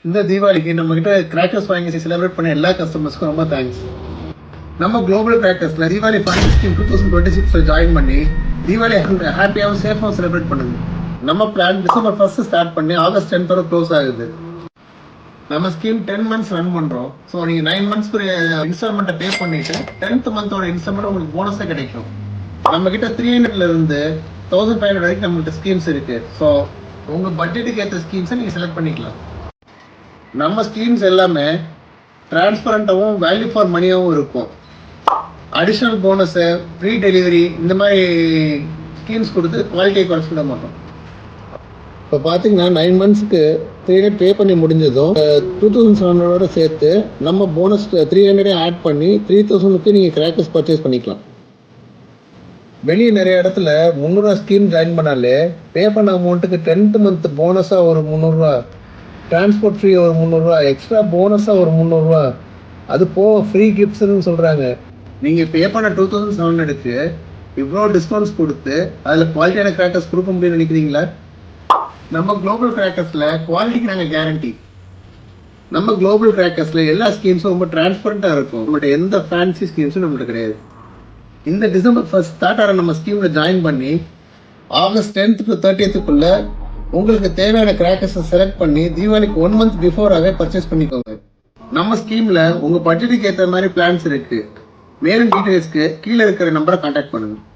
இந்த தீபாவளிக்கு நம்ம கிட்ட கிராக்கர்ஸ் வாங்கி செலிப்ரேட் பண்ண எல்லா கஸ்டமர்ஸ்க்கும் ரொம்ப தேங்க்ஸ். நம்ம குளோபல் கிராக்கர்ஸ்ல தீபாவளி ஃபண்டிங் ஸ்கீம் 2026 ஜாயின் பண்ணி தீபாவளி ஹாப்பியாகவும் சேஃபாகவும் செலிப்ரேட் பண்ணுங்க. நம்ம பிளான் டிசம்பர் 1 ஸ்டார்ட் பண்ணி ஆகஸ்ட் 10 வரை க்ளோஸ் ஆகுது. நம்ம ஸ்கீம் 10 மந்த்ஸ் ரன் பண்றோம். ஸோ நீங்க 9 மந்த்ஸ் இன்ஸ்டால்மெண்ட்டை பே பண்ணிட்டு 10th மந்தோட இன்ஸ்டால்மெண்ட் உங்களுக்கு போனஸா கிடைக்கும். நம்ம கிட்ட 300ல இருந்து 1500 வரைக்கும் நம்மகிட்ட ஸ்கீம்ஸ் இருக்கு. ஸோ உங்க பட்ஜெட்டுக்கு ஏற்ற ஸ்கீம்ஸை நீங்க செலக்ட் பண்ணிக்கலாம். நம்ம ஸ்கீம்ஸ் எல்லாமே டிரான்ஸ்பரண்டாகவும் வேல்யூ ஃபார் மணியாகவும் இருக்கும். அடிஷ்னல் போனஸு, ஃப்ரீ டெலிவரி இந்த மாதிரி ஸ்கீம்ஸ் கொடுத்து குவாலிட்டியை குறைச்சிட மாட்டோம். இப்போ பார்த்தீங்கன்னா 9 மந்த்ஸ்க்கு 300 பே பண்ணி முடிஞ்சதும் 2700 சேர்த்து நம்ம போனஸ் 300 ஆட் பண்ணி 3000க்கு நீங்கள் கிராக்கர்ஸ் பர்ச்சேஸ் பண்ணிக்கலாம். வெளியே நிறைய இடத்துல 300 ஸ்கீம் ஜாயின் பண்ணாலே பே பண்ண அமௌண்ட்டுக்கு 10th மந்த் போனஸாக ஒரு 300, டிரான்ஸ்போர்ட் ஃப்ரீ ஒரு 300, எக்ஸ்ட்ரா போனஸாக ஒரு 300, அது போக ஃப்ரீ கிஃப்ட்ஸ்ன்னு சொல்கிறாங்க. நீங்கள் பே பண்ண 2700க்கு இவ்வளோ டிஸ்கவுண்ட்ஸ் கொடுத்து அதில் குவாலிட்டியான கிராக்கர்ஸ் கொடுக்க முடியும்னு நினைக்கிறீங்களா? நம்ம குளோபல் கிராக்கர்ஸில் குவாலிட்டிக்கு நாங்கள் கேரண்டி. நம்ம குளோபல் கிராக்கர்ஸில் எல்லா ஸ்கீம்ஸும் ரொம்ப டிரான்ஸ்பரண்ட்டாக இருக்கும். நம்மகிட்ட எந்த ஃபேன்சி ஸ்கீம்ஸும் நம்மகிட்ட கிடையாது. இந்த டிசம்பர் 1 ஸ்டார்ட் ஆகிற நம்ம ஸ்கீமில் ஜாயின் பண்ணி ஆகஸ்ட் 10th to 30th உங்களுக்கு தேவையான கிராக்கர்ஸை செலக்ட் பண்ணி தீபாவளிக்கு 1 month பிஃபோராகவே பர்ச்சேஸ் பண்ணிக்கோங்க. நம்ம ஸ்கீமில் உங்கள் பட்ஜெட்டுக்கு ஏற்ற மாதிரி பிளான்ஸ் இருக்குது. மேலும் டீட்டெயில்ஸ்க்கு கீழே இருக்கிற நம்பரை கான்டாக்ட் பண்ணுங்கள்.